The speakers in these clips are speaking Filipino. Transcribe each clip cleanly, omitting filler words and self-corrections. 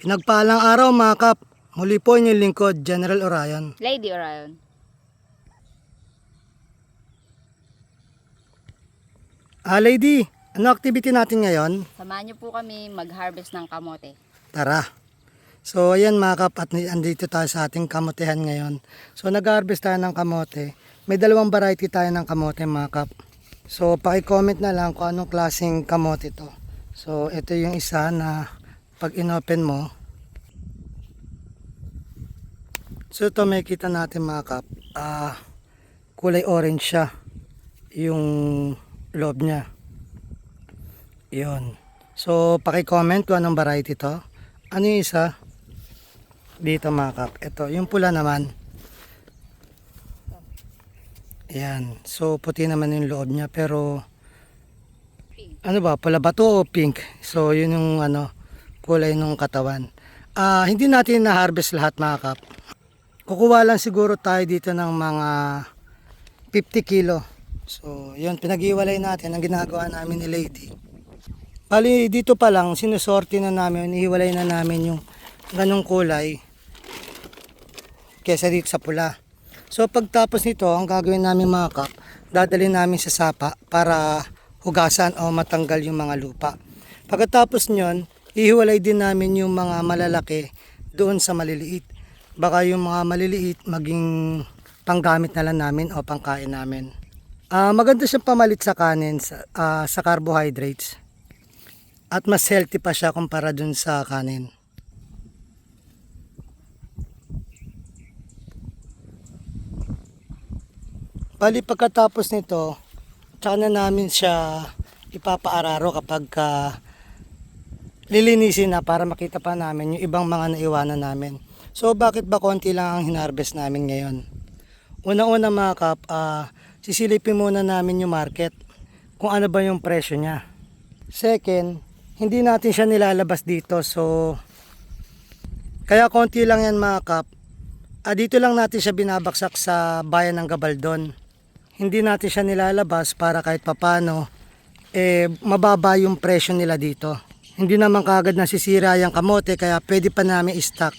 Pinagpalang araw mga kap, muli po inyong lingkod, General Orion. Lady Orion. Lady, ano activity natin ngayon? Samahan niyo po kami mag-harvest ng kamote. Tara. So ayan mga kap, at andito tayo sa ating kamotehan ngayon. So nag-harvest tayo ng kamote. May dalawang variety tayo ng kamote mga kap. So paki-comment na lang kung anong klaseng kamote to. So ito yung isa na pag inopen mo. So ito may kita natin mga kap. Kulay orange siya. Yung loob niya. Yun. So paki-comment kung anong variety to. Ano yung isa? Dito mga kap. Ito, yung pula naman. Ayan. So puti naman yung loob niya pero Pink. ano ba? Pula ba to o pink? So yun yung kulay ng katawan. Hindi natin na-harvest lahat mga kap. Kukuha lang siguro tayo dito ng mga 50 kilo. So yun, pinag-iwalay natin ang ginagawa namin ni Lady. Bali dito pa lang sinusorti na namin, ihiwalay na namin yung ganong kulay kesa dito sa pula. So pagtapos nito, ang gagawin namin mga kap, dadalhin namin sa sapa para hugasan o matanggal yung mga lupa. Pagkatapos nyon, ihiwalay din namin yung mga malalaki doon sa maliliit. Baka yung mga maliliit maging panggamit na lang namin o pangkain namin. Maganda siyang pamalit sa kanin, sa carbohydrates. At mas healthy pa siya kumpara dun sa kanin. Bali pagkatapos nito, tsaka na namin siya ipapaararo kapag lilinisin na para makita pa namin yung ibang mga naiwanan namin. So bakit ba konti lang ang hinarvest namin ngayon? Una-una mga kap, sisilipin muna namin yung market kung ano ba yung presyo niya. Second, hindi natin siya nilalabas dito so kaya konti lang yan mga kap. Dito lang natin siya binabaksak sa bayan ng Gabaldon. Hindi natin siya nilalabas para kahit papano mababa yung presyo nila dito. Hindi naman kaagad nasisira yung kamote kaya pwede pa namin i-stock.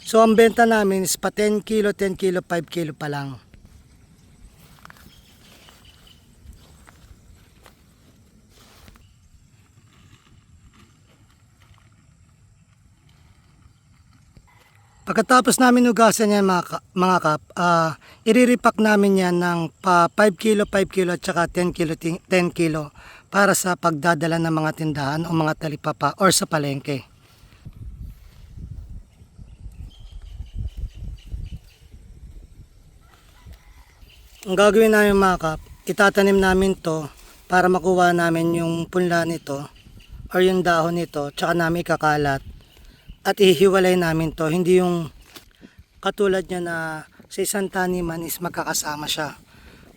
So ang benta namin is pa 10 kilo, 5 kilo pa lang. Pagkatapos namin hugasan yan mga kap, iriripak namin yan ng pa 5 kilo at saka 10 kilo para sa pagdadala ng mga tindahan o mga talipapa or sa palengke. Ang gagawin namin mga kap, itatanim namin to para makuha namin yung punla nito or yung dahon nito tsaka namin ikakalat. At ihiwalay namin to, hindi yung katulad niya na sa isang taniman is magkakasama siya.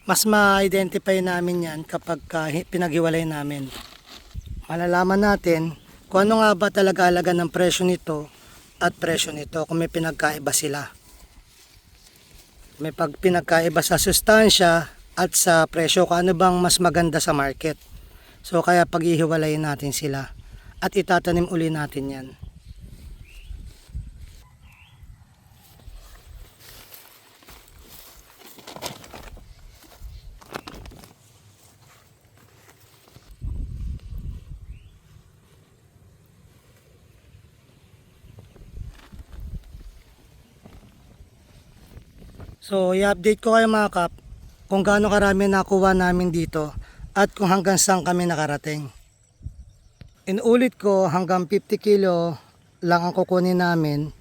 Mas ma-identify namin yan kapag pinaghiwalay namin. Malalaman natin kung ano nga ba talaga halaga ng presyo nito at presyo nito kung may pinagkaiba sila. May pinagkaiba sa sustansya at sa presyo kung ano bang mas maganda sa market. So kaya pag-ihiwalayin natin sila at itatanim uli natin yan. So i-update ko kayo mga kap kung gaano karami nakuha namin dito at kung hanggang saan kami nakarating. Inulit ko hanggang 50 kilo lang ang kukunin namin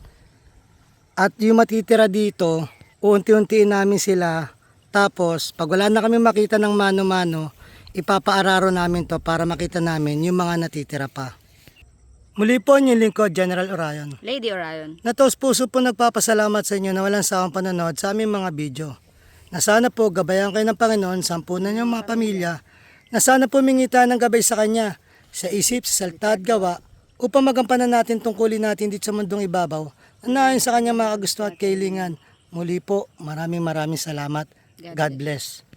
at yung matitira dito uunti-untiin namin sila tapos pag wala na kami makita ng mano-mano ipapaararo namin to para makita namin yung mga natitira pa. Muli po yung lingkod, General Orion. Lady Orion. Nataos puso po nagpapasalamat sa inyo na walang sawang panonood sa aming mga video. Na sana po gabayan kayo ng Panginoon, sampunan niyong mga pamilya, na sana po mingita ng gabay sa Kanya, sa isip, sa salita at gawa, upang magampanan natin tungkulin natin dito sa mundong ibabaw, na naayon sa Kanyang mga gusto at kailingan. Muli po, maraming salamat. God bless.